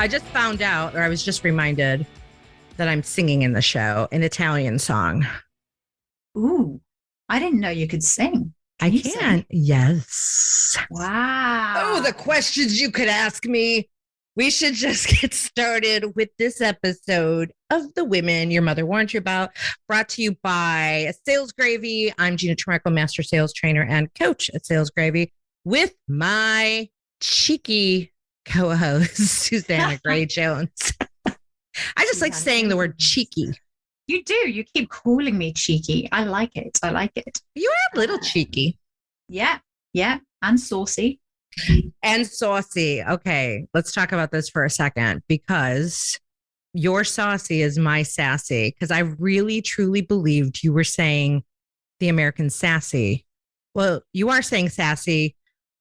I just found out, or I was just reminded that I'm singing in the show an Italian song. Ooh, I didn't know you could sing. I you can. sing? Yes. Wow. Oh, the questions you could ask me. We should just get started with this episode of The Women Your Mother Warned You About, brought to you by Sales Gravy. I'm Gina Tramarco, Master Sales Trainer and Coach at Sales Gravy, with my cheeky co-host, Susanna Gray Jones. I just like saying the word cheeky. You do. You keep calling me cheeky. I like it. I like it. You are a little cheeky. Yeah. Yeah. And saucy. And saucy. Okay, let's talk about this for a second, because your saucy is my sassy, because I really truly believed you were saying the American sassy. Well, you are saying sassy,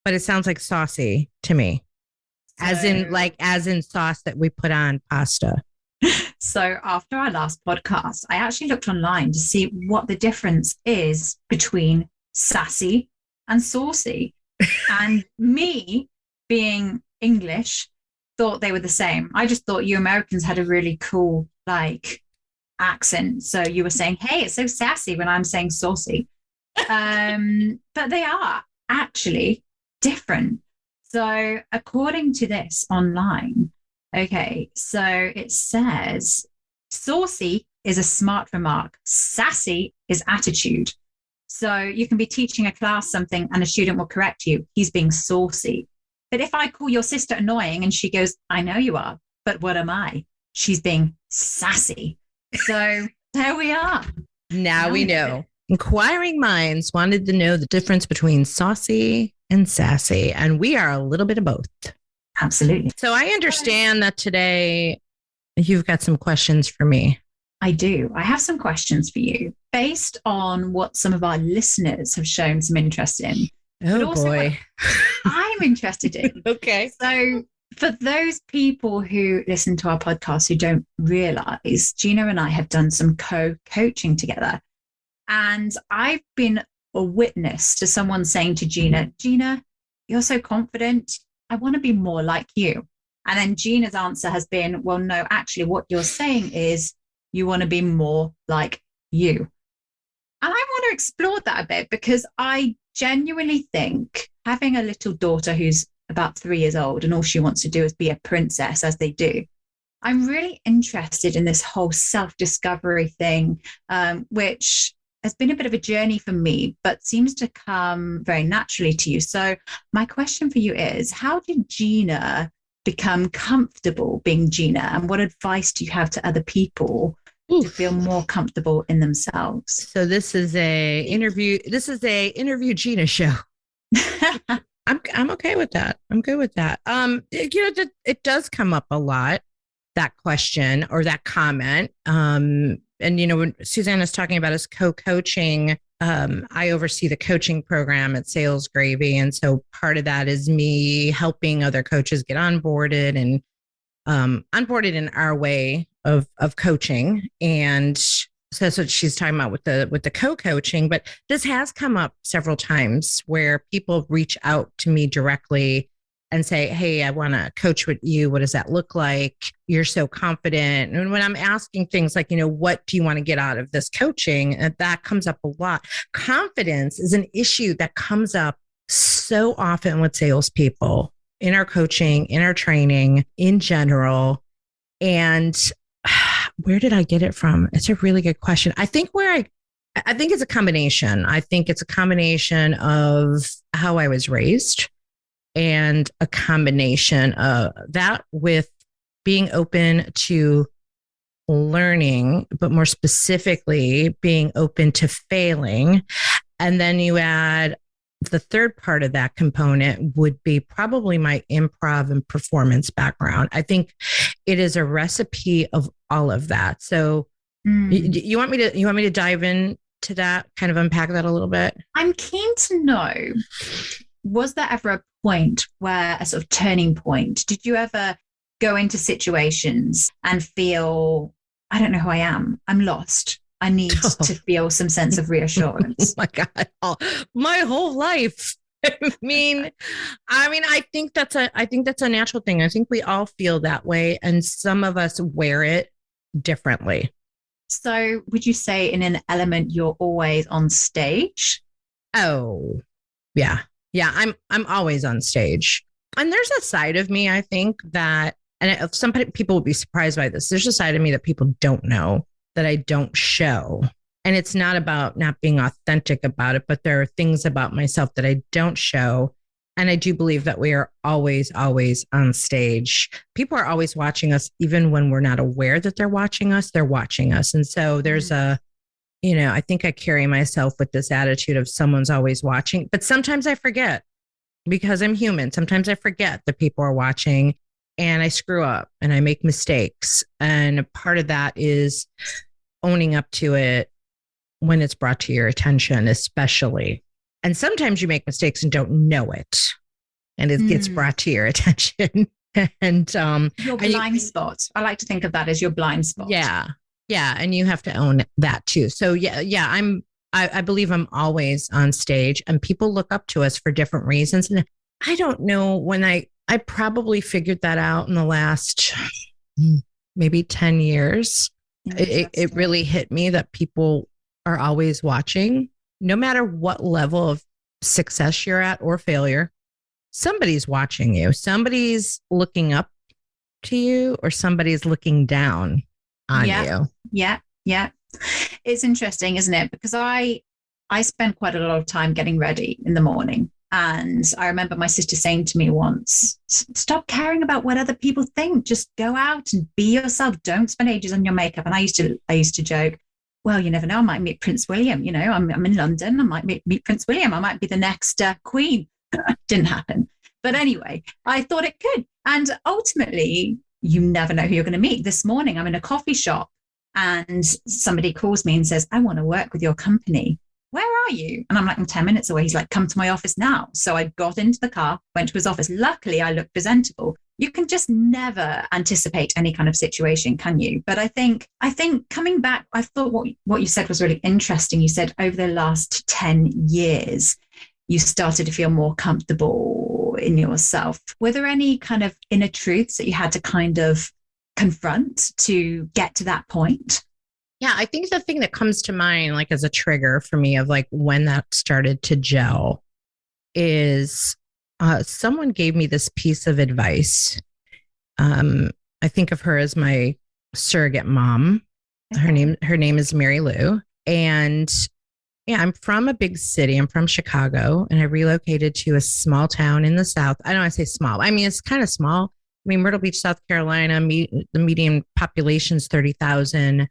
but it sounds like saucy to me. As in sauce that we put on pasta. So after our last podcast, I actually looked online to see what the difference is between sassy and saucy. And me, being English, thought they were the same. I just thought you Americans had a really cool, accent. So you were saying, hey, it's so sassy, when I'm saying saucy. But they are actually different. So according to this online, okay, so it says saucy is a smart remark. Sassy is attitude. So you can be teaching a class something and a student will correct you. He's being saucy. But if I call your sister annoying and she goes, I know you are, but what am I? She's being sassy. So there we are. Now we know. Inquiring minds wanted to know the difference between saucy and sassy, and we are a little bit of both. Absolutely. So I understand that today you've got some questions for me. I do. I have some questions for you based on what some of our listeners have shown some interest in. Oh, boy. I'm interested in. Okay. So for those people who listen to our podcast who don't realize, Gina and I have done some co-coaching together. And I've been a witness to someone saying to Gina, you're so confident. I want to be more like you. And then Gina's answer has been, well, no, actually what you're saying is, you want to be more like you. And I want to explore that a bit, because I genuinely think having a little daughter who's about 3 years old and all she wants to do is be a princess, as they do, I'm really interested in this whole self-discovery thing, which has been a bit of a journey for me, but seems to come very naturally to you. So my question for you is, how did Gina become comfortable being Gina? And what advice do you have to other people to feel more comfortable in themselves? So this is a interview Gina show. I'm okay with that. I'm good with that. It does come up a lot, that question or that comment. And when Susanna's talking about us co-coaching, I oversee the coaching program at Sales Gravy. And so part of that is me helping other coaches get onboarded and onboarded in our way of coaching. And so that's what she's talking about with the co-coaching. But this has come up several times where people reach out to me directly and say, hey, I want to coach with you. What does that look like? You're so confident. And when I'm asking things like, what do you want to get out of this coaching? And that comes up a lot. Confidence is an issue that comes up so often with salespeople in our coaching, in our training, in general. And where did I get it from? It's a really good question. I think it's a combination. I think it's a combination of how I was raised, and a combination of that with being open to learning, but more specifically being open to failing. And then you add the third part of that component would be probably my improv and performance background. I think it is a recipe of all of that. So you want me to dive into that, kind of unpack that a little bit? I'm keen to know, was there ever a point where a sort of turning point? Did you ever go into situations and feel, I don't know who I am. I'm lost. I need to feel some sense of reassurance. Oh my God. My whole life I think that's a natural thing. I think we all feel that way, and some of us wear it differently. So would you say in an element you're always on stage? Oh, yeah. Yeah, I'm always on stage. And there's a side of me, I think that, and some people will be surprised by this. There's a side of me that people don't know, that I don't show. And it's not about not being authentic about it, but there are things about myself that I don't show. And I do believe that we are always, always on stage. People are always watching us, even when we're not aware that they're watching us, they're watching us. And so there's I think I carry myself with this attitude of someone's always watching, but sometimes I forget because I'm human. Sometimes I forget that people are watching and I screw up and I make mistakes. And part of that is owning up to it when it's brought to your attention, especially. And sometimes you make mistakes and don't know it, and it gets brought to your attention. And your blind spot. I like to think of that as your blind spot. Yeah. Yeah. And you have to own that too. So yeah, I believe I'm always on stage, and people look up to us for different reasons. And I don't know when I probably figured that out in the last maybe 10 years. It really hit me that people are always watching, no matter what level of success you're at or failure. Somebody's watching you. Somebody's looking up to you, or somebody's looking down on you. Yeah. It's interesting, isn't it? Because I spend quite a lot of time getting ready in the morning. And I remember my sister saying to me once, stop caring about what other people think. Just go out and be yourself. Don't spend ages on your makeup. And I used to joke, well, you never know. I might meet Prince William. I'm in London. I might meet Prince William. I might be the next queen. Didn't happen. But anyway, I thought it could. And ultimately, you never know who you're going to meet. This morning, I'm in a coffee shop and somebody calls me and says, I want to work with your company. Where are you? And I'm like, I'm 10 minutes away. He's like, come to my office now. So I got into the car, went to his office. Luckily, I looked presentable. You can just never anticipate any kind of situation, can you? But I think coming back, I thought what you said was really interesting. You said over the last 10 years, you started to feel more comfortable in yourself. Were there any kind of inner truths that you had to kind of confront to get to that point? Yeah, I think the thing that comes to mind, like as a trigger for me of like when that started to gel, is someone gave me this piece of advice. I think of her as my surrogate mom. Okay. Her name is Mary Lou. And yeah, I'm from a big city. I'm from Chicago, and I relocated to a small town in the South. I don't want to say small. I mean, it's kind of small. I mean, Myrtle Beach, South Carolina, the median population is 30,000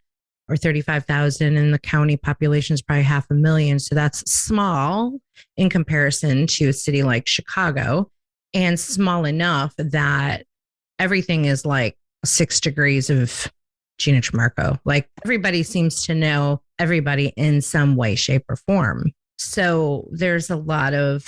or 35,000, and the county population is probably 500,000. So that's small in comparison to a city like Chicago, and small enough that everything is like 6 degrees of Gina Trimarco. Like everybody seems to know everybody in some way, shape, or form. So there's a lot of,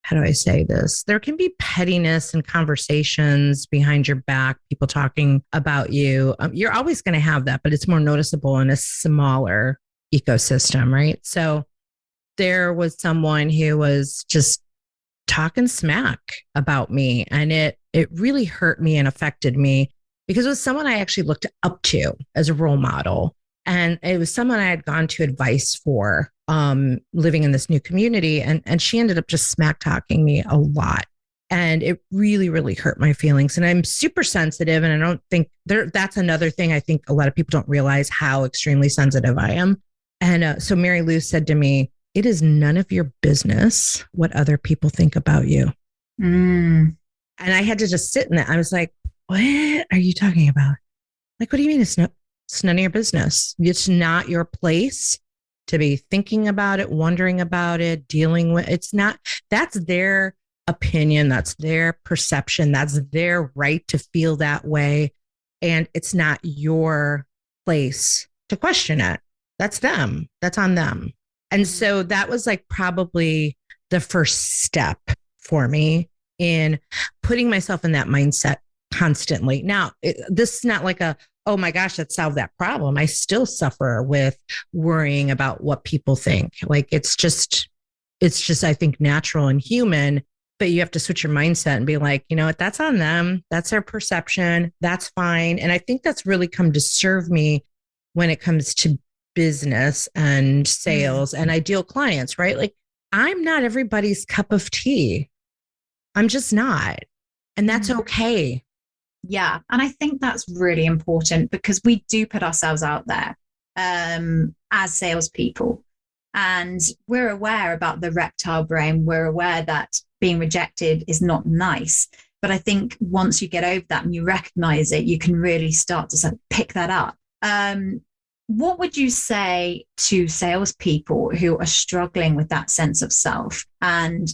how do I say this? There can be pettiness and conversations behind your back, people talking about you. You're always going to have that, but it's more noticeable in a smaller ecosystem, right? So there was someone who was just talking smack about me, and it really hurt me and affected me because it was someone I actually looked up to as a role model. And it was someone I had gone to advice for, living in this new community. And she ended up just smack talking me a lot. And it really, really hurt my feelings. And I'm super sensitive. And I don't think that's another thing. I think a lot of people don't realize how extremely sensitive I am. And so Mary Lou said to me, it is none of your business what other people think about you. And I had to just sit in that. I was like, what are you talking about? Like, what do you mean it's none of your business? It's not your place to be thinking about it, wondering about it, dealing with. It's not, that's their opinion. That's their perception. That's their right to feel that way. And it's not your place to question it. That's them. That's on them. And so that was like probably the first step for me in putting myself in that mindset constantly. Now, this is not like oh my gosh, that solved that problem. I still suffer with worrying about what people think. Like it's just it's just, I think, natural and human, but you have to switch your mindset and be like, you know what, that's on them. That's their perception. That's fine. And I think that's really come to serve me when it comes to business and sales and ideal clients, right? Like, I'm not everybody's cup of tea. I'm just not. And that's okay. Yeah. And I think that's really important because we do put ourselves out there as salespeople. And we're aware about the reptile brain. We're aware that being rejected is not nice. But I think once you get over that and you recognize it, you can really start to sort of pick that up. What would you say to salespeople who are struggling with that sense of self? And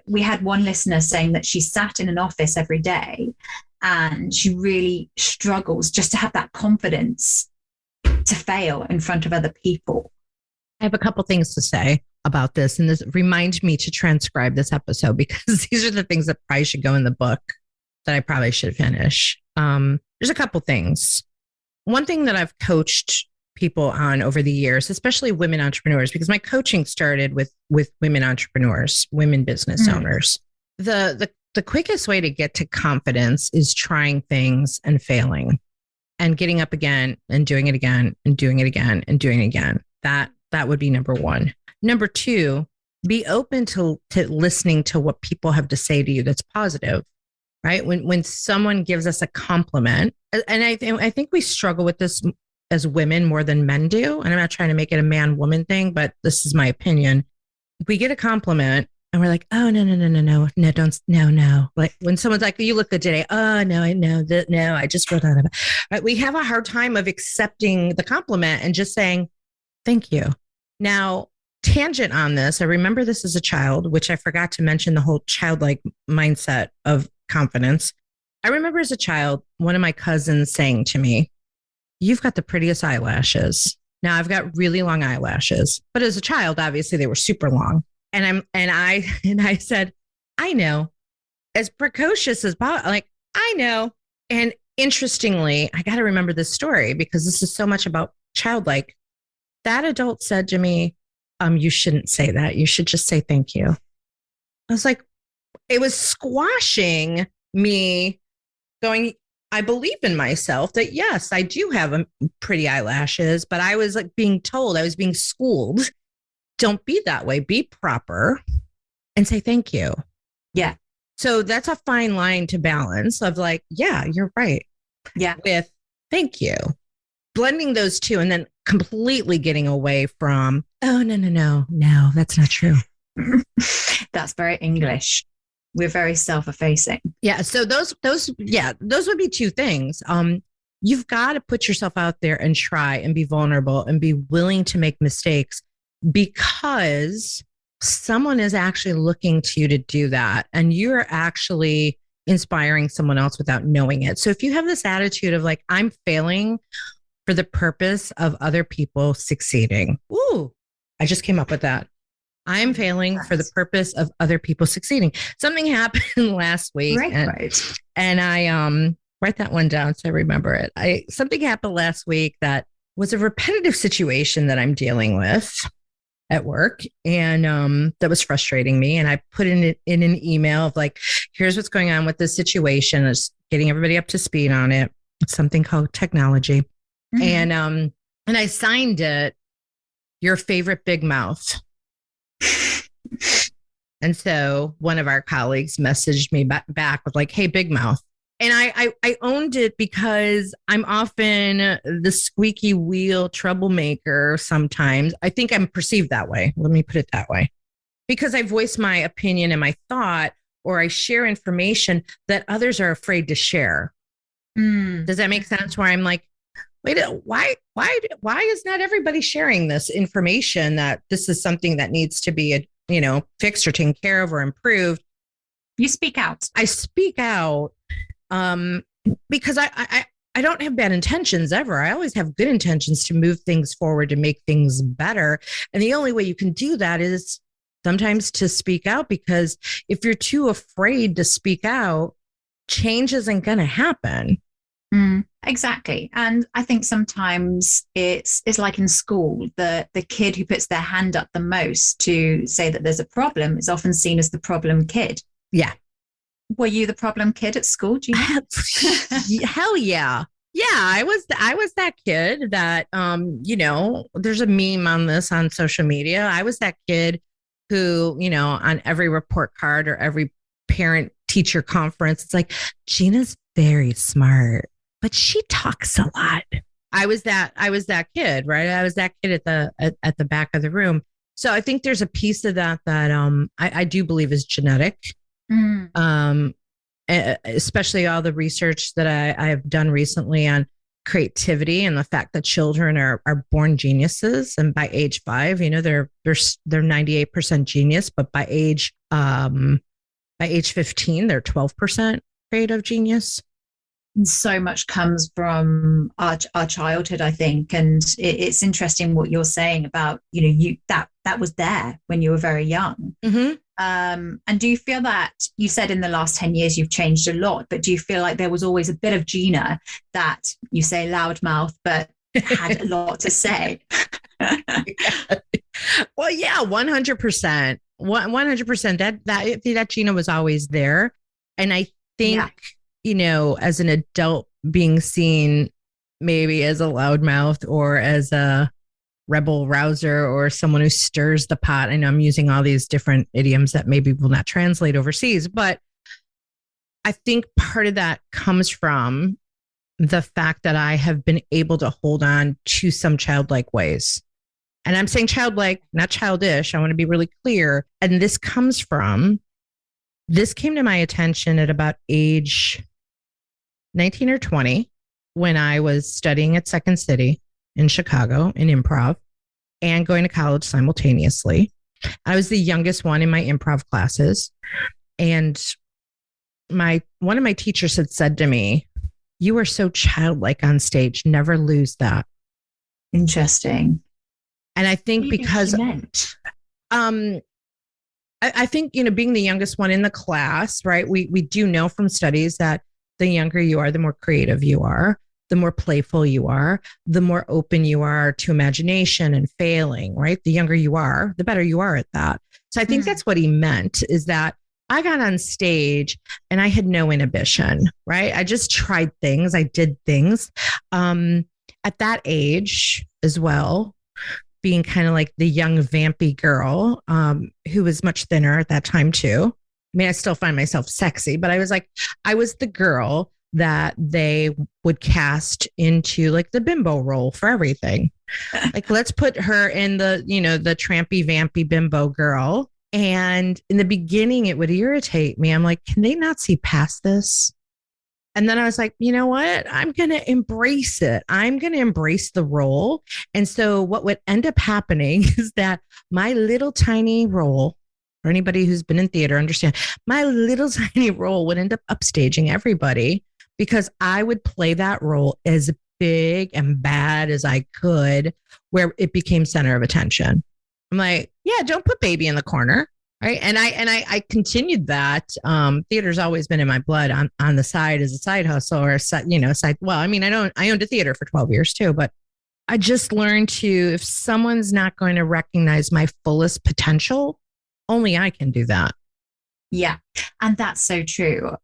we had one listener saying that she sat in an office every day and she really struggles just to have that confidence to fail in front of other people. I have a couple things to say about this, and this reminds me to transcribe this episode because these are the things that probably should go in the book that I probably should finish. There's a couple things. One thing that I've coached people on over the years, especially women entrepreneurs, because my coaching started with women entrepreneurs, women business owners. The quickest way to get to confidence is trying things and failing and getting up again and doing it again and doing it again and doing it again. That would be number one. Number two, be open to listening to what people have to say to you that's positive, right? When someone gives us a compliment, and I think we struggle with this as women more than men do. And I'm not trying to make it a man-woman thing, but this is my opinion. If we get a compliment and we're like, oh, no. Like when someone's like, you look good today. Oh, no, I just wrote out of it. Right? We have a hard time of accepting the compliment and just saying, thank you. Now, tangent on this, I remember this as a child, which I forgot to mention the whole childlike mindset of confidence. I remember as a child, one of my cousins saying to me, you've got the prettiest eyelashes. Now I've got really long eyelashes, but as a child, obviously they were super long. And I said, I know, as precocious as possible, like, I know. And interestingly, I got to remember this story because this is so much about childlike. That adult said to me, you shouldn't say that. You should just say thank you. I was like, it was squashing me going, I believe in myself that yes, I do have pretty eyelashes, but I was like being told, I was being schooled. Don't be that way. Be proper and say thank you. Yeah. So that's a fine line to balance of like, yeah, you're right. Yeah. With thank you. Blending those two and then completely getting away from, oh, no, that's not true. That's very English. We're very self-effacing. Yeah. So those would be two things. You've got to put yourself out there and try and be vulnerable and be willing to make mistakes because someone is actually looking to you to do that. And you're actually inspiring someone else without knowing it. So if you have this attitude of like, I'm failing for the purpose of other people succeeding. Ooh, I just came up with that. I'm failing for the purpose of other people succeeding. Something happened last week. Right. And I write that one down so I remember it. Something happened last week that was a repetitive situation that I'm dealing with at work. And that was frustrating me. And I put in an email of like, here's what's going on with this situation. Is getting everybody up to speed on it. It's something called technology. Mm-hmm. And I signed it, your favorite big mouth. And so one of our colleagues messaged me back with like, hey, big mouth. And I owned it because I'm often the squeaky wheel troublemaker sometimes. I think I'm perceived that way. Let me put it that way. Because I voice my opinion and my thought, or I share information that others are afraid to share. Does that make sense? Where I'm like, wait, why is not everybody sharing this information that this is something that needs to be, fixed or taken care of or improved? You speak out. I speak out because I don't have bad intentions ever. I always have good intentions to move things forward, to make things better. And the only way you can do that is sometimes to speak out, because if you're too afraid to speak out, change isn't going to happen. Exactly. And I think sometimes it's like in school, the kid who puts their hand up the most to say that there's a problem is often seen as the problem kid. Yeah. Were you the problem kid at school, Gina? Hell yeah. Yeah, I was that kid that there's a meme on this on social media. I was that kid who, on every report card or every parent teacher conference, it's like, Gina's very smart, but she talks a lot. I was that kid, right? I was that kid at the back of the room. So I think there's a piece of that I do believe is genetic. Especially all the research that I have done recently on creativity and the fact that children are born geniuses, and by age 5, they're 98% genius, but by age 15, they're 12% creative genius. And so much comes from our childhood, I think, and it's interesting what you're saying about you that was there when you were very young. Mm-hmm. And do you feel that you said in the last 10 years you've changed a lot, but do you feel like there was always a bit of Gina that you say loudmouth, but had a lot to say? Well, yeah, 100%. 100%. That Gina was always there. And I think, as an adult being seen maybe as a loudmouth or as a rebel rouser or someone who stirs the pot. I know I'm using all these different idioms that maybe will not translate overseas, but I think part of that comes from the fact that I have been able to hold on to some childlike ways. And I'm saying childlike, not childish. I want to be really clear. And this came to my attention at about age 19 or 20 when I was studying at Second City in Chicago in improv and going to college simultaneously. I was the youngest one in my improv classes. And one of my teachers had said to me, "You are so childlike on stage. Never lose that." Interesting. And I think because I think, being the youngest one in the class, right? We do know from studies that the younger you are, the more creative you are, the more playful you are, the more open you are to imagination and failing, right? The younger you are, the better you are at that. So I think that's what he meant, is that I got on stage and I had no inhibition, right? I just tried things. I did things. At that age as well, being kind of like the young vampy girl who was much thinner at that time too. I mean, I still find myself sexy, but I was the girl that they would cast into like the bimbo role for everything. Like, let's put her in the trampy, vampy bimbo girl. And in the beginning, it would irritate me. I'm like, can they not see past this? And then I was like, you know what? I'm going to embrace it. I'm going to embrace the role. And so what would end up happening is that my little tiny role, for anybody who's been in theater, understand, my little tiny role would end up upstaging everybody, because I would play that role as big and bad as I could, where it became center of attention. I'm like, yeah, don't put baby in the corner. Right. And I continued that. Theater's always been in my blood on the side as a side hustle or a side. Well, I mean, I owned a theater for 12 years too, but I just learned if someone's not going to recognize my fullest potential, only I can do that. Yeah. And that's so true.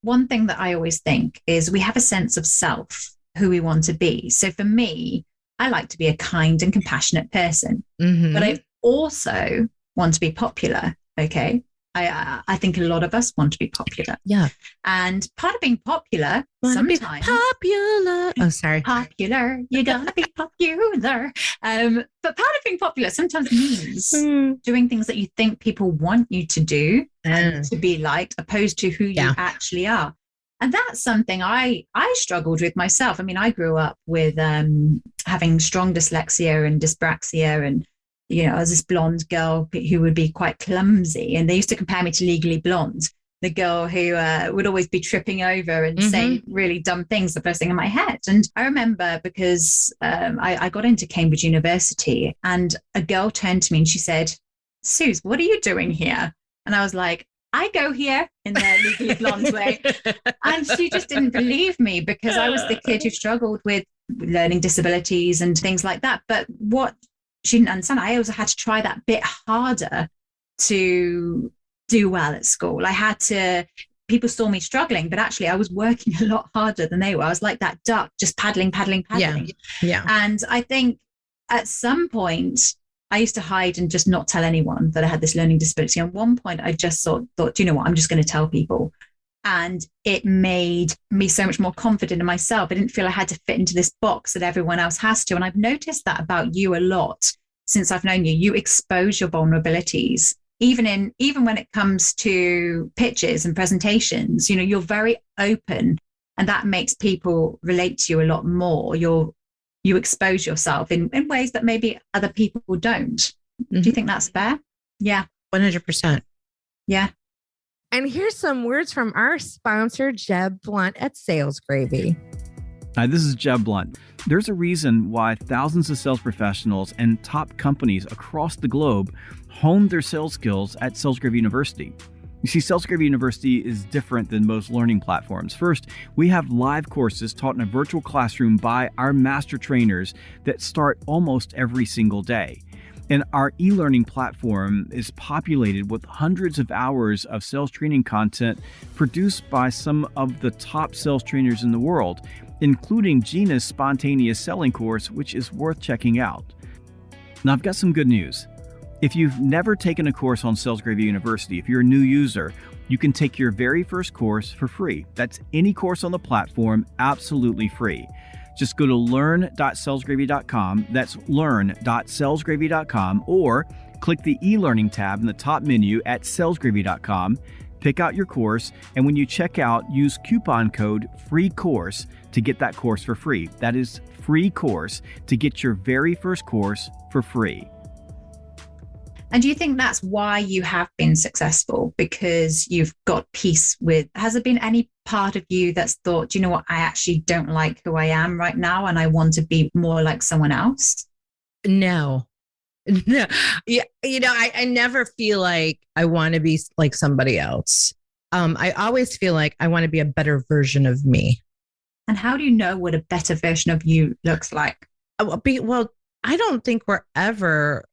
One thing that I always think is we have a sense of self, who we want to be. So for me, I like to be a kind and compassionate person, but I also want to be popular. Okay. I think a lot of us want to be popular. Yeah. And part of being popular, sometimes popular. Oh, sorry. Popular. You're gonna be popular. But part of being popular sometimes means doing things that you think people want you to do and to be liked, opposed to who you actually are. And that's something I struggled with myself. I mean, I grew up with having strong dyslexia and dyspraxia, and I was this blonde girl who would be quite clumsy, and they used to compare me to Legally Blonde, the girl who would always be tripping over and say really dumb things the first thing in my head. And I remember because I got into Cambridge University, and a girl turned to me and she said, "Suze, what are you doing here?" And I was like, I go here in the legally blonde way. And she just didn't believe me because I was the kid who struggled with learning disabilities and things like that. But what she didn't understand, I also had to try that bit harder to do well at school. People saw me struggling, but actually I was working a lot harder than they were. I was like that duck, just paddling. Yeah. And I think at some point, I used to hide and just not tell anyone that I had this learning disability. At one point, I just thought, you know what, I'm just going to tell people. And it made me so much more confident in myself. I didn't feel I had to fit into this box that everyone else has to. And I've noticed that about you a lot since I've known you. You expose your vulnerabilities, even when it comes to pitches and presentations. You know, you're very open, and that makes people relate to you a lot more. You expose yourself in ways that maybe other people don't. Mm-hmm. Do you think that's fair? Yeah. 100%. Yeah. And here's some words from our sponsor, Jeb Blount at Sales Gravy. Hi, this is Jeb Blount. There's a reason why thousands of sales professionals and top companies across the globe hone their sales skills at Sales Gravy University. You see, Sales Gravy University is different than most learning platforms. First, we have live courses taught in a virtual classroom by our master trainers that start almost every single day. And our e-learning platform is populated with hundreds of hours of sales training content produced by some of the top sales trainers in the world, including Gina's spontaneous selling course, which is worth checking out. Now, I've got some good news. If you've never taken a course on Sales Gravy University, if you're a new user, you can take your very first course for free. That's any course on the platform, absolutely free. Just go to learn.salesgravy.com. That's learn.salesgravy.com, or click the e-learning tab in the top menu at salesgravy.com. Pick out your course, and when you check out, use coupon code FREECOURSE to get that course for free. That is free course to get your very first course for free. And do you think that's why you have been successful? Because you've got peace with, has there been any part of you that's thought, you know what, I actually don't like who I am right now and I want to be more like someone else? No. Yeah. You know, I never feel like I want to be like somebody else. I always feel like I want to be a better version of me. And how do you know what a better version of you looks like? Well, I don't think we're ever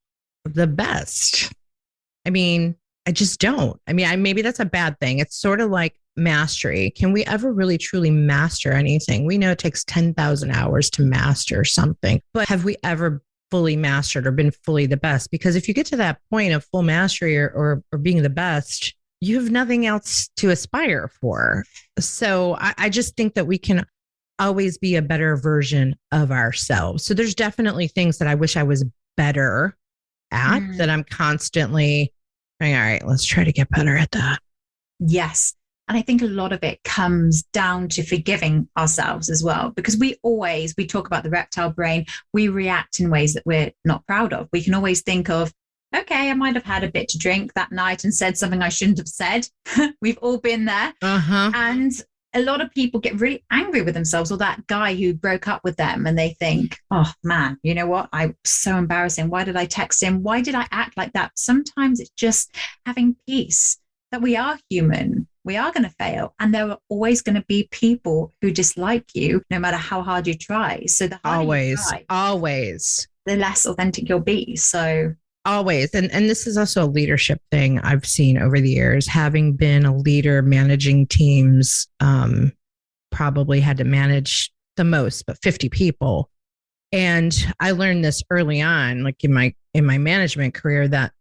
the best. I mean, I just don't. I mean, maybe that's a bad thing. It's sort of like mastery. Can we ever really truly master anything? We know it takes 10,000 hours to master something, but have we ever fully mastered or been fully the best? Because if you get to that point of full mastery or being the best, you have nothing else to aspire for. So I just think that we can always be a better version of ourselves. So there's definitely things that I wish I was better at that I'm constantly saying, all right, let's try to get better at that. Yes. And I think a lot of it comes down to forgiving ourselves as well, because we talk about the reptile brain. We react in ways that we're not proud of. We can always think of, okay, I might have had a bit to drink that night and said something I shouldn't have said. We've all been there. And a lot of people get really angry with themselves, or that guy who broke up with them, and they think, oh man, you know what? I'm so embarrassing. Why did I text him? Why did I act like that? Sometimes it's just having peace that we are human. We are going to fail. And there are always going to be people who dislike you, no matter how hard you try. So the harder you try, the less authentic you'll be. So always. And this is also a leadership thing I've seen over the years, having been a leader, managing teams, probably had to manage the most, but 50 people. And I learned this early on, like in my management career, that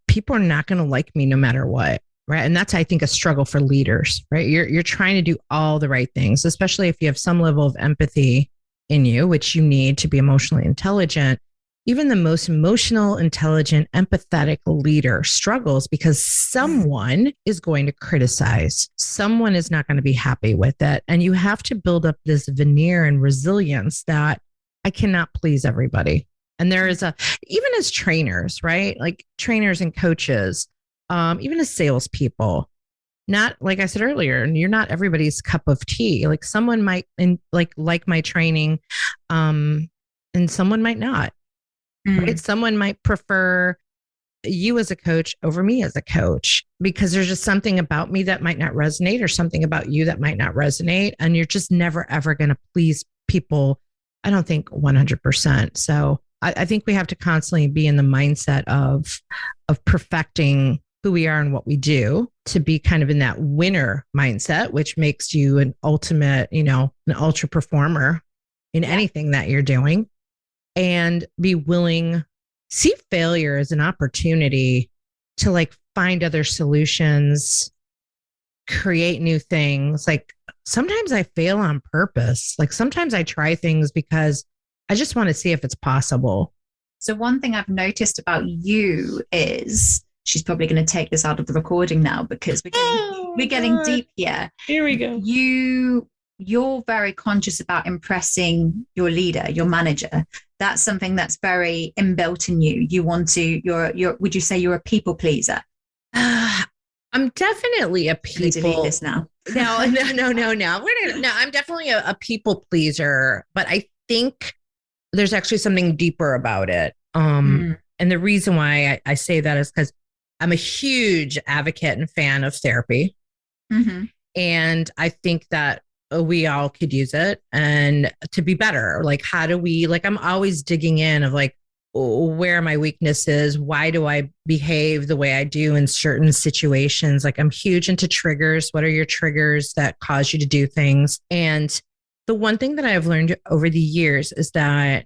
people are not going to like me no matter what. Right. And that's, I think, a struggle for leaders, right? You're trying to do all the right things, especially if you have some level of empathy in you, which you need to be emotionally intelligent. Even the most emotional, intelligent, empathetic leader struggles because someone is going to criticize. Someone is not going to be happy with it. And you have to build up this veneer and resilience that I cannot please everybody. And there is even as trainers, right? Like trainers and coaches, even as salespeople, not like I said earlier, you're not everybody's cup of tea. Like someone might like my training, and someone might not. Right? Someone might prefer you as a coach over me as a coach, because there's just something about me that might not resonate or something about you that might not resonate. And you're just never, ever going to please people. I don't think 100%. So I think we have to constantly be in the mindset of perfecting who we are and what we do to be kind of in that winner mindset, which makes you an ultimate, an ultra performer in anything that you're doing, and be willing, see failure as an opportunity to like find other solutions, create new things. Like sometimes I fail on purpose. Like sometimes I try things because I just want to see if it's possible. So one thing I've noticed about you is, she's probably going to take this out of the recording now because we're getting deep here. Here we go. You're very conscious about impressing your leader, your manager. That's something that's very inbuilt in you. You want to, would you say you're a people pleaser? I'm definitely a people. Delete this now. No. I'm definitely a people pleaser, but I think there's actually something deeper about it. And the reason why I say that is because I'm a huge advocate and fan of therapy. Mm-hmm. And I think that we all could use it and to be better. Like, how do we, like, I'm always digging in of like, where are my weaknesses? Why do I behave the way I do in certain situations? Like, I'm huge into triggers. What are your triggers that cause you to do things? And the one thing that I've learned over the years is that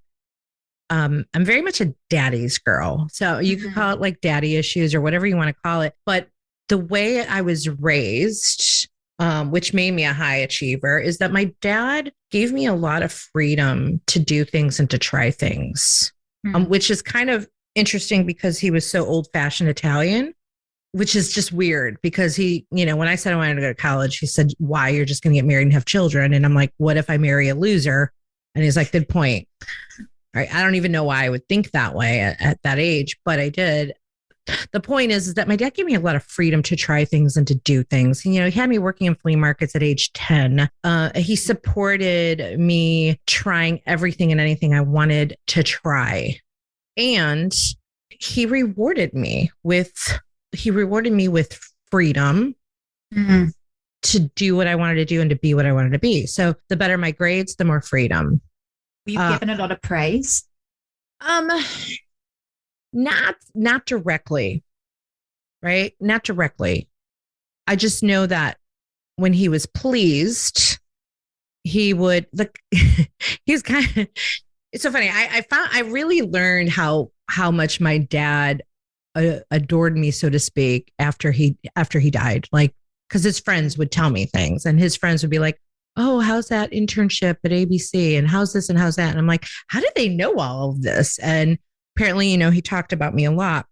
I'm very much a daddy's girl. So you could call it like daddy issues or whatever you want to call it. But the way I was raised, which made me a high achiever, is that my dad gave me a lot of freedom to do things and to try things, which is kind of interesting because he was so old fashioned Italian, which is just weird because he, when I said I wanted to go to college, he said, why? You're just going to get married and have children. And I'm like, what if I marry a loser? And he's like, good point. Right. I don't even know why I would think that way at that age, but I did. The point is that my dad gave me a lot of freedom to try things and to do things. He had me working in flea markets at age 10. He supported me trying everything and anything I wanted to try. And he rewarded me with freedom to do what I wanted to do and to be what I wanted to be. So the better my grades, the more freedom. Were you given a lot of praise? Not directly, right? Not directly. I just know that when he was pleased, he would he's kind of, it's so funny. I really learned how much my dad adored me, so to speak, after he died. Like, because his friends would tell me things and his friends would be like, oh, how's that internship at ABC? And how's this and how's that? And I'm like, how did they know all of this? And apparently, he talked about me a lot.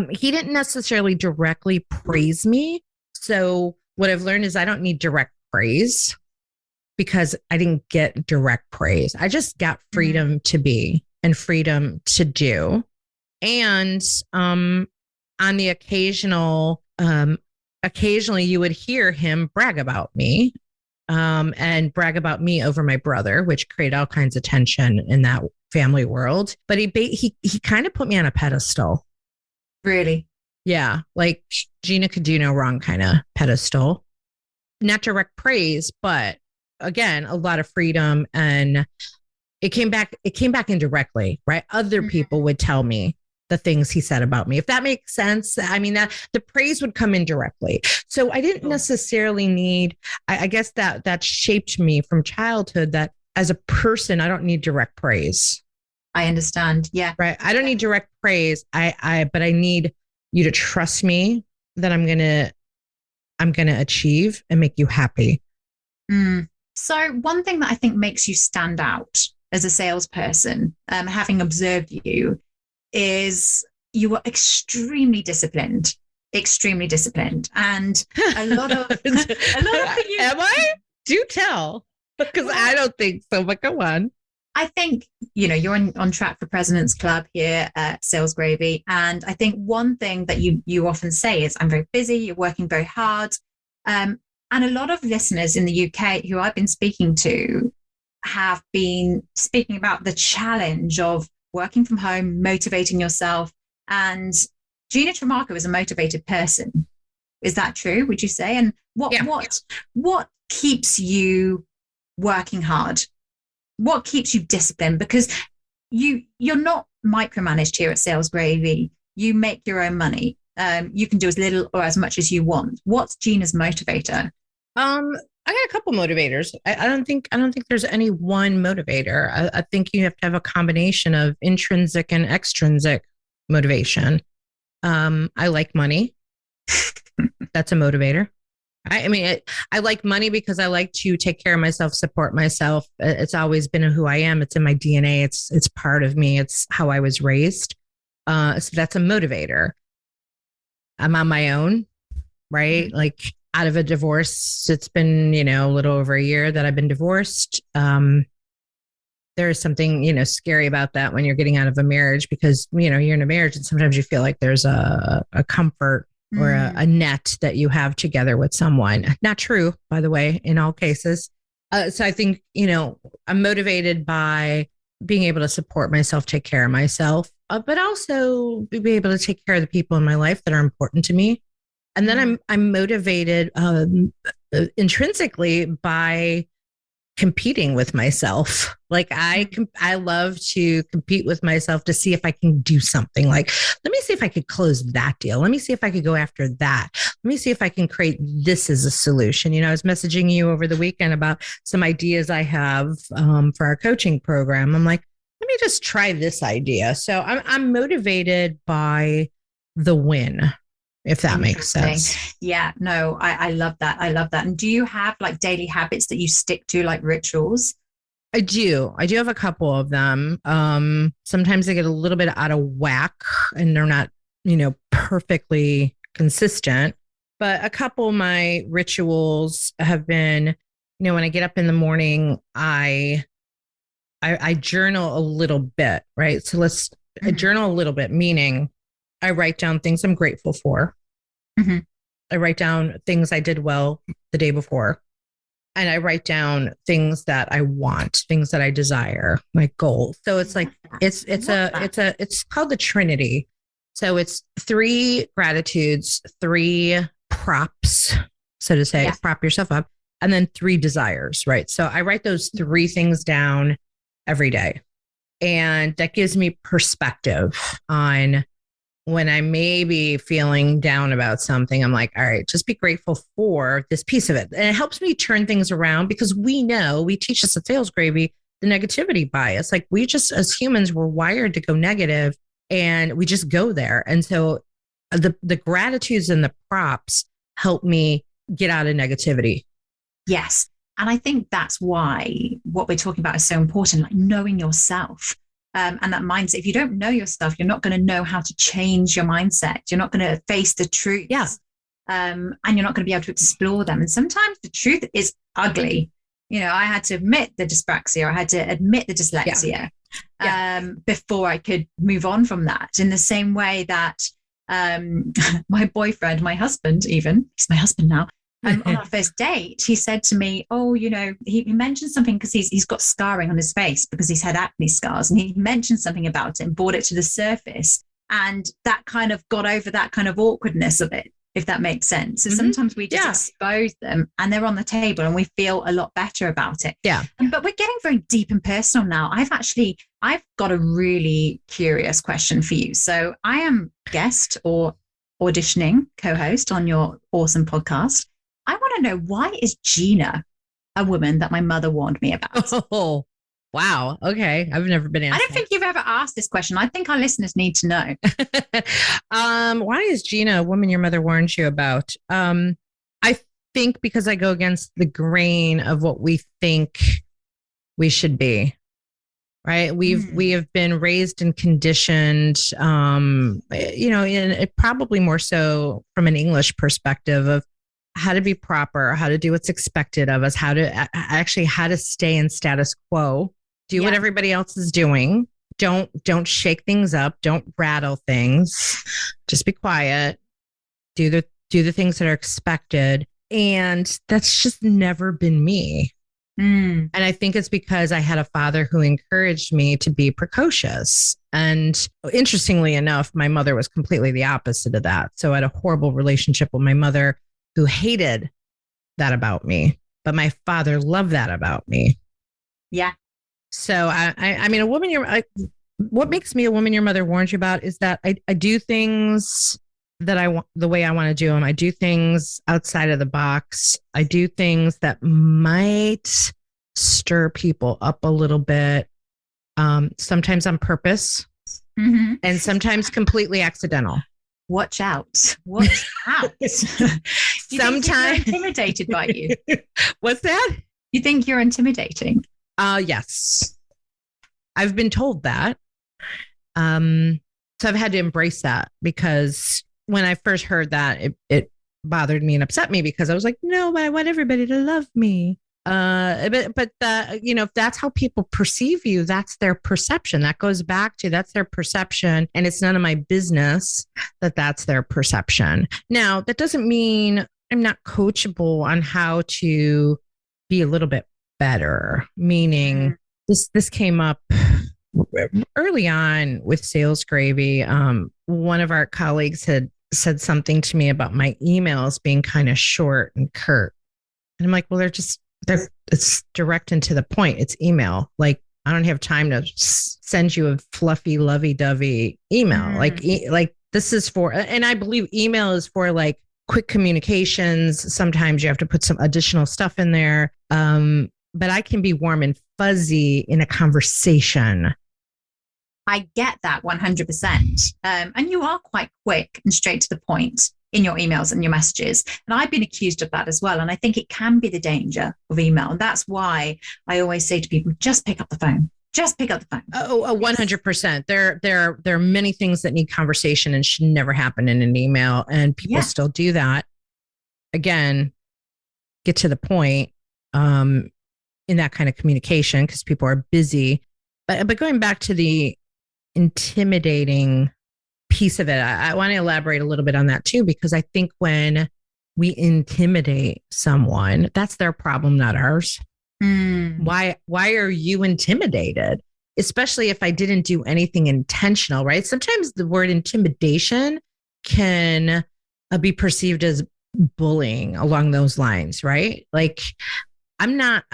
He didn't necessarily directly praise me. So what I've learned is I don't need direct praise because I didn't get direct praise. I just got freedom to be and freedom to do. And on the occasionally you would hear him brag about me. And brag about me over my brother, which created all kinds of tension in that family world. But he kind of put me on a pedestal. Really? Yeah. Like Gina could do no wrong kind of pedestal. Not direct praise, but again, a lot of freedom. And it came back indirectly, right? Other people would tell me the things he said about me, if that makes sense. I mean, that the praise would come indirectly. So I didn't necessarily need, I guess that shaped me from childhood, that as a person, I don't need direct praise. I understand. Yeah. Right. I don't need direct praise. But I need you to trust me that I'm going to achieve and make you happy. So one thing that I think makes you stand out as a salesperson, having observed you, is you were extremely disciplined, and a lot of you. Am I? Do tell, because I don't think so, but go on. I think, you're on track for President's Club here at Sales Gravy. And I think one thing that you often say is, I'm very busy, you're working very hard. And a lot of listeners in the UK who I've been speaking to have been speaking about the challenge of working from home, motivating yourself. And Gina Tramarco is a motivated person. Is that true? Would you say? And what keeps you working hard? What keeps you disciplined? Because you're not micromanaged here at Sales Gravy. You make your own money. You can do as little or as much as you want. What's Gina's motivator? I got a couple motivators. I don't think there's any one motivator. I think you have to have a combination of intrinsic and extrinsic motivation. I like money. That's a motivator. I like money because I like to take care of myself, support myself. It's always been who I am. It's in my DNA. It's part of me. It's how I was raised. So that's a motivator. I'm on my own, right? Like out of a divorce. It's been, a little over a year that I've been divorced. There is something, scary about that when you're getting out of a marriage because, you're in a marriage and sometimes you feel like there's a comfort or a net that you have together with someone. Not true, by the way, in all cases. So I think, I'm motivated by being able to support myself, take care of myself, but also be able to take care of the people in my life that are important to me. And then I'm motivated intrinsically by competing with myself. Like I love to compete with myself to see if I can do something. Like, let me see if I could close that deal. Let me see if I could go after that. Let me see if I can create this as a solution. I was messaging you over the weekend about some ideas I have for our coaching program. I'm like, let me just try this idea. So I'm motivated by the win, if that makes sense. Yeah, no, I love that. I love that. And do you have like daily habits that you stick to, like rituals? I do have a couple of them. Sometimes they get a little bit out of whack and they're not, perfectly consistent. But a couple of my rituals have been, when I get up in the morning, I journal a little bit, right? So I journal a little bit, meaning I write down things I'm grateful for. Mm-hmm. I write down things I did well the day before. And I write down things that I want, things that I desire, my goals. So it's like, it's called the Trinity. So it's 3 gratitudes, 3 props, so to say, prop yourself up, and then 3 desires, right? So I write those 3 things down every day. And that gives me perspective on when I may be feeling down about something. I'm like, all right, just be grateful for this piece of it. And it helps me turn things around because we teach us at Sales Gravy, the negativity bias. Like we just, as humans, we're wired to go negative and we just go there. And so the gratitudes and the props help me get out of negativity. Yes. And I think that's why what we're talking about is so important, like knowing yourself. And that mindset, if you don't know yourself, you're not going to know how to change your mindset. You're not going to face the truth. Yes. And you're not going to be able to explore them. And sometimes the truth is ugly. I had to admit the dyspraxia. I had to admit the dyslexia before I could move on from that. In the same way that my boyfriend, my husband, even, he's my husband now, on our first date, he said to me, he mentioned something because he's got scarring on his face because he's had acne scars. And he mentioned something about it and brought it to the surface. And that kind of got over that kind of awkwardness of it, if that makes sense. So sometimes we just expose them and they're on the table and we feel a lot better about it. Yeah. But we're getting very deep and personal now. I've got a really curious question for you. So I am guest or auditioning co-host on your awesome podcast. I want to know, why is Gina a woman that my mother warned me about? Oh, wow. Okay. I've never been asked. I don't think you've ever asked this question. I think our listeners need to know. Why is Gina a woman your mother warned you about? I think because I go against the grain of what we think we should be. Right. We have been raised and conditioned, and probably more so from an English perspective of how to be proper, how to do what's expected of us, how to stay in status quo, do what everybody else is doing. Don't shake things up. Don't rattle things. Just be quiet. Do the things that are expected. And that's just never been me. Mm. And I think it's because I had a father who encouraged me to be precocious. And interestingly enough, my mother was completely the opposite of that. So I had a horrible relationship with my mother who hated that about me, but my father loved that about me. Yeah. So I mean, what makes me a woman your mother warned you about is that I do things that I want the way I want to do them. I do things outside of the box. I do things that might stir people up a little bit. Sometimes on purpose, and sometimes completely accidental. Watch out. Watch out. Sometimes intimidated by you. What's that? You think you're intimidating? Yes. I've been told that. So I've had to embrace that, because when I first heard that, it bothered me and upset me, because I was like, no, I want everybody to love me. But if that's how people perceive you, that's their perception. That goes back to, that's their perception. And it's none of my business that that's their perception. Now, that doesn't mean I'm not coachable on how to be a little bit better, meaning this came up early on with Sales Gravy. One of our colleagues had said something to me about my emails being kind of short and curt. And I'm like, well, it's direct and to the point. It's email. Like, I don't have time to send you a fluffy, lovey-dovey email. Like this is for, and I believe email is for like quick communications. Sometimes you have to put some additional stuff in there. But I can be warm and fuzzy in a conversation. I get that 100%. And you are quite quick and straight to the point in your emails and your messages. And I've been accused of that as well. And I think it can be the danger of email. And that's why I always say to people, just pick up the phone. Just pick up the phone. Oh, 100%. There are many things that need conversation and should never happen in an email. And people still do that. Again, get to the point in that kind of communication, because people are busy. But going back to the intimidating piece of it, I want to elaborate a little bit on that too, because I think when we intimidate someone, that's their problem, not ours. Why are you intimidated? Especially if I didn't do anything intentional, right? Sometimes the word intimidation can be perceived as bullying along those lines, right? Like, I'm not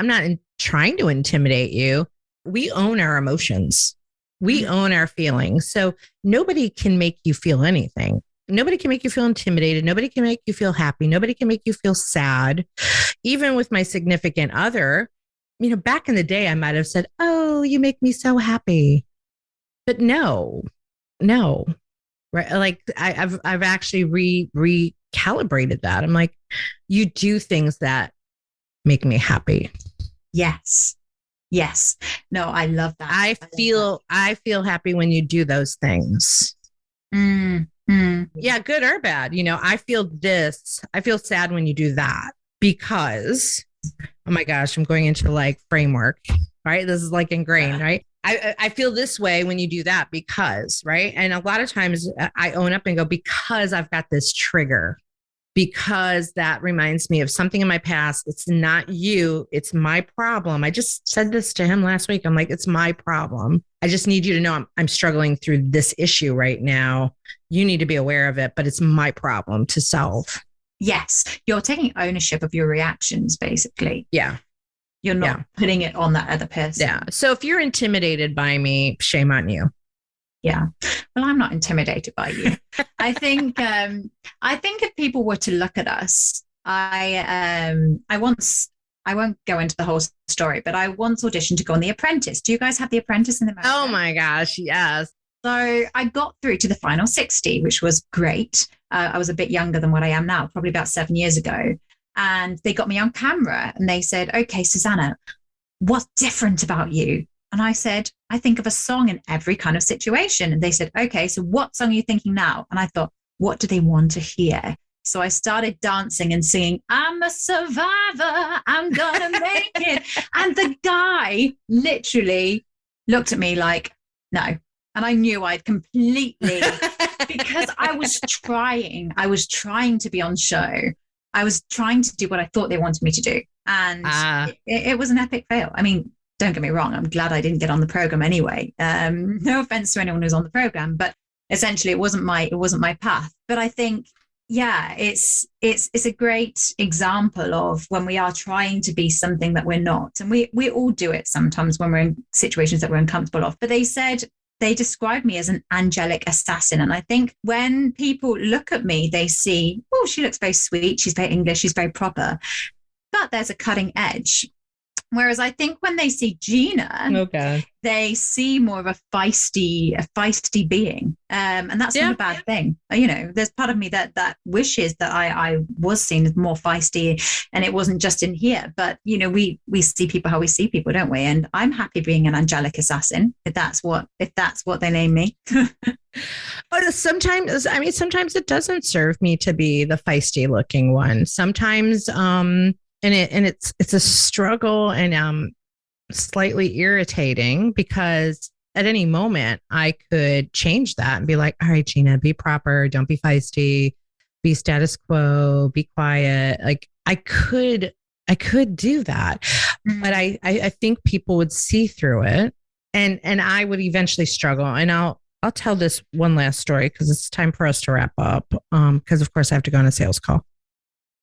trying to intimidate you. We own our emotions. We own our feelings. So nobody can make you feel anything. Nobody can make you feel intimidated. Nobody can make you feel happy. Nobody can make you feel sad. Even with my significant other, back in the day, I might have said, oh, you make me so happy. But no, right? Like I've actually recalibrated that. I'm like, you do things that make me happy. Yes. No, I love that. I feel happy when you do those things. Yeah, good or bad. I feel this. I feel sad when you do that, because, oh my gosh, I'm going into like framework, right? This is like ingrained, right? I feel this way when you do that because, right? And a lot of times I own up and go, because I've got this trigger. Because that reminds me of something in my past. It's not you. It's my problem. I just said this to him last week. I'm like, it's my problem. I just need you to know I'm struggling through this issue right now. You need to be aware of it, but it's my problem to solve. Yes. You're taking ownership of your reactions, basically. Yeah. You're not putting it on that other person. Yeah. So if you're intimidated by me, shame on you. Yeah. Well, I'm not intimidated by you. I think if people were to look at us, I won't go into the whole story, but I once auditioned to go on The Apprentice. Do you guys have The Apprentice in America? Oh my gosh, yes. So I got through to the final 60, which was great. I was a bit younger than what I am now, probably about 7 years ago. And they got me on camera and they said, okay, Susanna, what's different about you? And I said, I think of a song in every kind of situation. And they said, okay, so what song are you thinking now? And I thought, what do they want to hear? So I started dancing and singing, I'm a survivor, I'm gonna make it. And the guy literally looked at me like, no. And I knew I'd completely, because I was trying to be on show. I was trying to do what I thought they wanted me to do. And it was an epic fail. I mean, don't get me wrong, I'm glad I didn't get on the program anyway. No offense to anyone who's on the program, but essentially it wasn't my path. But I think, yeah, it's a great example of when we are trying to be something that we're not. And we all do it sometimes when we're in situations that we're uncomfortable of. But they described me as an angelic assassin. And I think when people look at me, they see, oh, she looks very sweet. She's very English. She's very proper. But there's a cutting edge. Whereas I think when they see Gina, they see more of a feisty being. And that's not a bad thing. You know, there's part of me that wishes that I was seen as more feisty and it wasn't just in here. But, you know, we see people how we see people, don't we? And I'm happy being an angelic assassin, if that's what they name me. But sometimes it doesn't serve me to be the feisty looking one. Sometimes, it's a struggle and slightly irritating because at any moment I could change that and be like, all right, Gina, be proper. Don't be feisty, be status quo, be quiet. Like I could do that, but I think people would see through it and I would eventually struggle. And I'll tell this one last story because it's time for us to wrap up. Because of course I have to go on a sales call.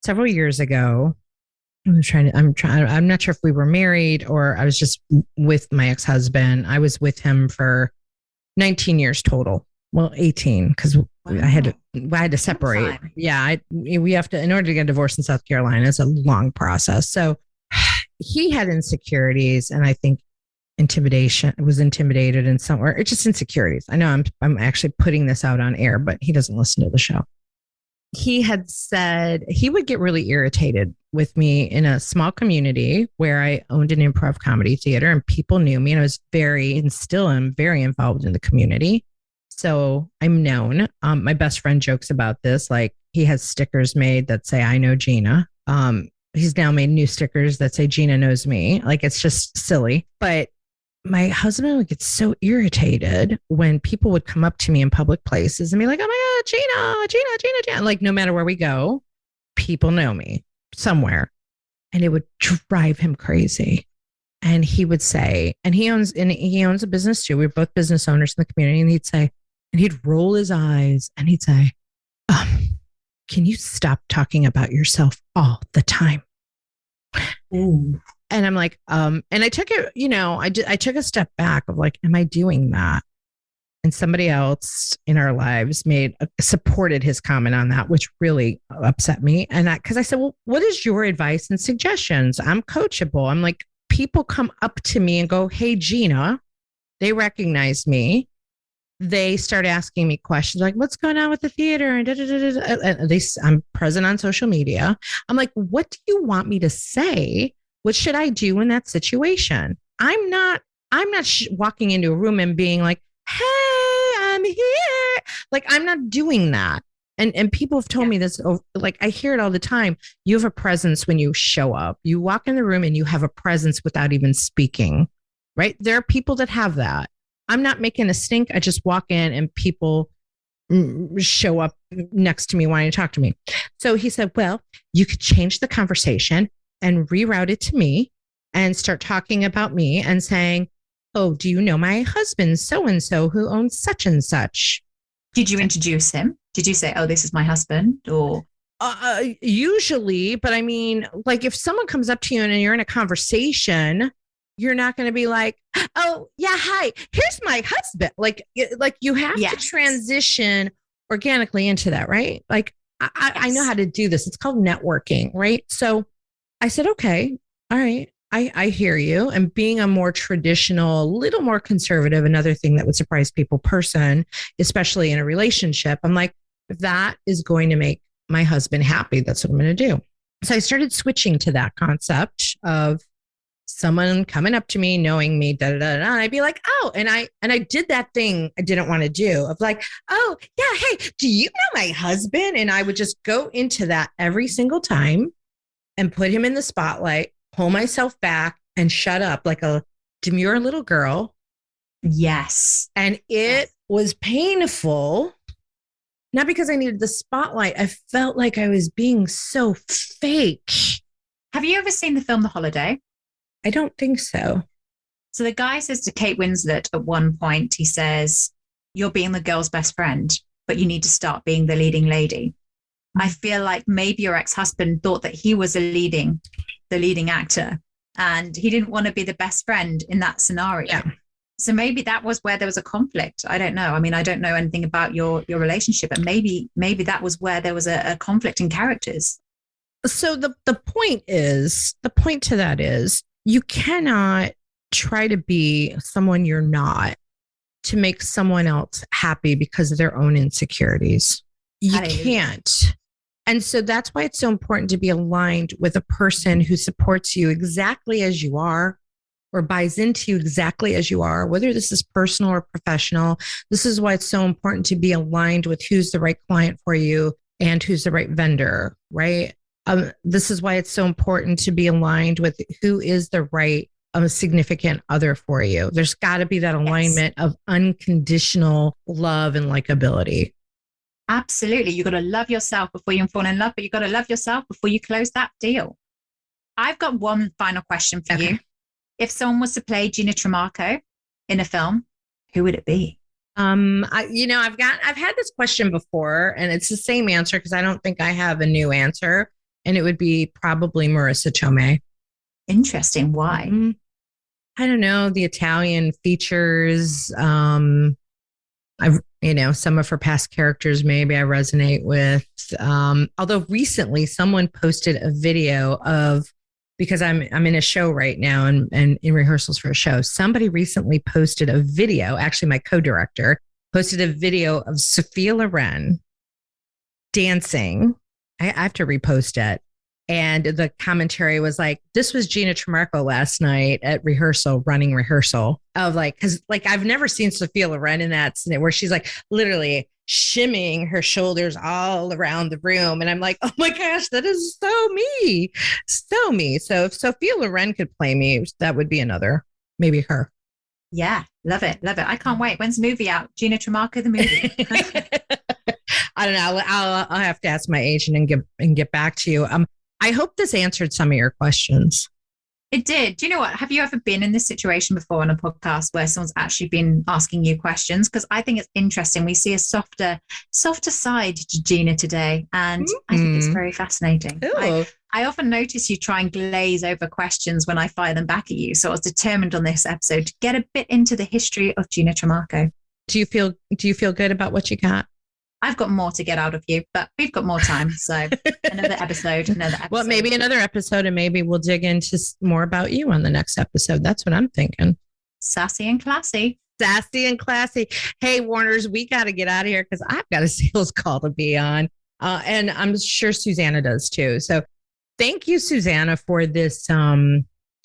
Several years ago, I'm not sure if we were married or I was just with my ex-husband. I was with him for 19 years total. Well, 18 because I had to separate. Yeah, we have to, in order to get a divorce in South Carolina, it's a long process. So he had insecurities and I think was intimidated in somewhere. It's just insecurities. I know I'm actually putting this out on air, but he doesn't listen to the show. He had said he would get really irritated with me in a small community where I owned an improv comedy theater and people knew me and I was still am very involved in the community. So I'm known. My best friend jokes about this. Like he has stickers made that say, I know Gina. He's now made new stickers that say Gina knows me. Like it's just silly. But my husband would get so irritated when people would come up to me in public places and be like, oh my God, Gina. Like no matter where we go, people know me somewhere. And it would drive him crazy. And he would say, and he owns a business too. We were both business owners in the community. And he'd roll his eyes and he'd say, can you stop talking about yourself all the time? Ooh. And I'm like, and I took it, I took a step back of like, am I doing that? And somebody else in our lives supported his comment on that, which really upset me. And because I said, well, what is your advice and suggestions? I'm coachable. I'm like, people come up to me and go, hey, Gina, they recognize me. They start asking me questions like, what's going on with the theater? And I'm present on social media. I'm like, what do you want me to say? What should I do in that situation? I'm not walking into a room and being like, hey, I'm here. Like, I'm not doing that. And people have told me this, like, I hear it all the time. You have a presence when you show up. You walk in the room and you have a presence without even speaking, right? There are people that have that. I'm not making a stink. I just walk in and people show up next to me wanting to talk to me. So he said, well, you could change the conversation and reroute it to me and start talking about me and saying, oh, do you know my husband, so-and-so, who owns such and such? Did you introduce him? Did you say, oh, this is my husband? Or usually, but I mean, like if someone comes up to you and you're in a conversation, you're not going to be like, oh yeah, hi, here's my husband. Like you have to transition organically into that, right? Like I know how to do this. It's called networking, right? So I said, okay, all right. I hear you. And being a more traditional, a little more conservative, another thing that would surprise people person, especially in a relationship, I'm like, if that is going to make my husband happy, that's what I'm going to do. So I started switching to that concept of someone coming up to me, knowing me, and I'd be like, oh, and I did that thing I didn't want to do of like, oh yeah, hey, do you know my husband? And I would just go into that every single time and put him in the spotlight, pull myself back and shut up like a demure little girl. Yes. And it was painful, not because I needed the spotlight. I felt like I was being so fake. Have you ever seen the film The Holiday? I don't think so. So the guy says to Kate Winslet at one point, he says, "You're being the girl's best friend, but you need to start being the leading lady." I feel like maybe your ex-husband thought that he was the leading actor, and he didn't want to be the best friend in that scenario. Yeah. So maybe that was where there was a conflict. I don't know. I mean, I don't know anything about your relationship, but maybe that was where there was a conflict in characters. So the point to that is you cannot try to be someone you're not to make someone else happy because of their own insecurities. You can't. And so that's why it's so important to be aligned with a person who supports you exactly as you are, or buys into you exactly as you are, whether this is personal or professional. This is why it's so important to be aligned with who's the right client for you and who's the right vendor, right? This is why it's so important to be aligned with who is the right significant other for you. There's got to be that alignment of unconditional love and likability. Absolutely. You've got to love yourself before you fall in love, but you've got to love yourself before you close that deal. I've got one final question for you. If someone was to play Gina Trimarco in a film, who would it be? I've had this question before, and it's the same answer because I don't think I have a new answer, and it would be probably Marissa Tomei. Interesting. Why? I don't know. The Italian features. Some of her past characters maybe I resonate with. Although recently someone posted a video of, because I'm in a show right now and in rehearsals for a show. Somebody recently posted a video, actually my co-director posted a video of Sophia Loren dancing. I have to repost it. And the commentary was like, this was Gina Trimarco last night at running rehearsal of because I've never seen Sophia Loren in that where she's like literally shimmying her shoulders all around the room. And I'm like, oh my gosh, that is so me. So me. So if Sophia Loren could play me, that would be another, maybe her. Yeah. Love it. Love it. I can't wait. When's the movie out? Gina Trimarco, the movie. I don't know. I'll have to ask my agent and get back to you. I hope this answered some of your questions. It did. Do you know what? Have you ever been in this situation before on a podcast where someone's actually been asking you questions? Because I think it's interesting. We see a softer side to Gina today. And I think it's very fascinating. I often notice you try and glaze over questions when I fire them back at you. So I was determined on this episode to get a bit into the history of Gina Trimarco. Do you feel good about what you got? I've got more to get out of you, but we've got more time. So another episode. Well, maybe another episode, and maybe we'll dig into more about you on the next episode. That's what I'm thinking. Sassy and classy. Sassy and classy. Hey, Warners, we got to get out of here because I've got a sales call to be on. And I'm sure Susanna does too. So thank you, Susanna, for this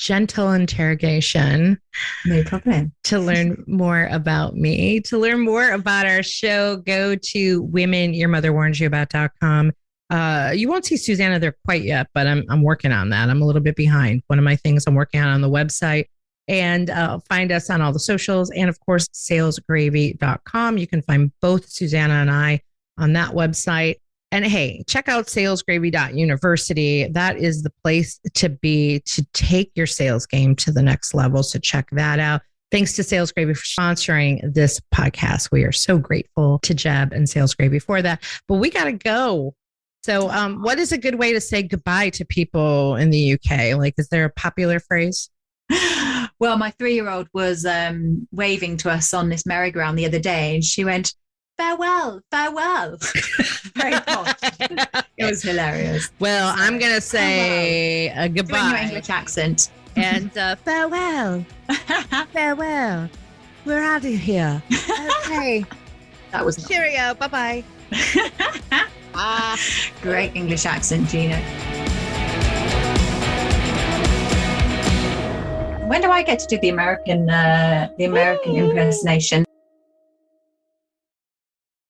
gentle interrogation. No problem. To learn more about me, to learn more about our show, go to womenyourmotherwarnsyouabout.com. You won't see Susanna there quite yet, but I'm working on that. I'm a little bit behind. One of my things I'm working on the website. And find us on all the socials and, of course, salesgravy.com. You can find both Susanna and I on that website. And hey, check out salesgravy.university. That is the place to be to take your sales game to the next level. So check that out. Thanks to Sales Gravy for sponsoring this podcast. We are so grateful to Jeb and Sales Gravy for that. But we got to go. So what is a good way to say goodbye to people in the UK? Is there a popular phrase? Well, my 3-year-old was waving to us on this merry-go-round the other day, and she went, farewell, farewell. Very posh. It was hilarious. Well, so, I'm going to say a goodbye. Do your English accent. And farewell. Farewell. We're out of here. Okay. That was cheerio. Bye-bye. Great English accent, Gina. When do I get to do the American impersonation?